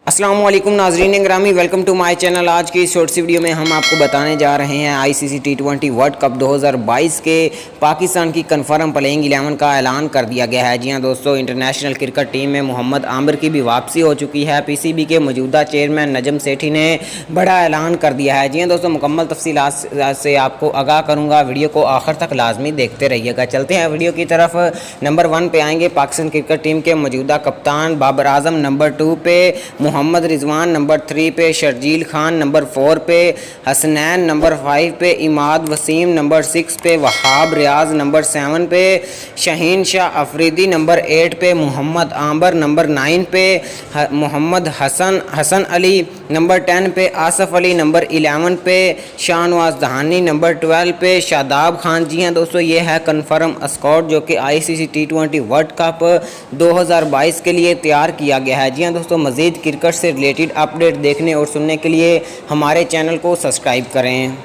अस्सलाम वालेकुम नाजरीन ग्रामी, वेलकम टू माय चैनल। आज की इस शॉर्ट सी वीडियो में हम आपको बताने जा रहे हैं आईसीसी T20 वर्ल्ड कप 2022 के पाकिस्तान की कन्फर्म प्लेइंग 11 का ऐलान कर दिया गया है। जी हां दोस्तों, इंटरनेशनल क्रिकेट टीम में मोहम्मद आमिर की भी वापसी हो चुकी है। पीसीबी के मौजूदा चेयरमैन नजम सेठी ने बड़ा ऐलान कर दिया है। जी हां दोस्तों, मुकम्मल तफसीलात से आपको आगाह करूँगा, वीडियो को आखिर तक लाजमी देखते रहिएगा। चलते हैं वीडियो की तरफ। नंबर 1 पे आएंगे पाकिस्तान क्रिकेट टीम के मौजूदा कप्तान बाबर आजम, नंबर 2 पे मोहम्मद रिजवान, नंबर 3 पे शर्जील खान, नंबर 4 पे हसनैन, नंबर 5 पे इमाद वसीम, नंबर 6 पे वहाब रियाज, नंबर 7 पे शहीन शाह अफरीदी, नंबर 8 पे मोहम्मद आंबर, नंबर 9 पे मोहम्मद हसन अली, नंबर 10 पे आसफ अली, नंबर 11 पे शाहनवाज दहानी, नंबर 12 पे शादाब खान। जी हाँ दोस्तों, ये है कन्फर्म स्क्वाड जो कि आईसीसी T20 वर्ल्ड कप 2022 के लिए तैयार किया गया है। जी हाँ दोस्तों, मज़ीद क्रिकेट से रिलेटेड अपडेट देखने और सुनने के लिए हमारे चैनल को सब्सक्राइब करें।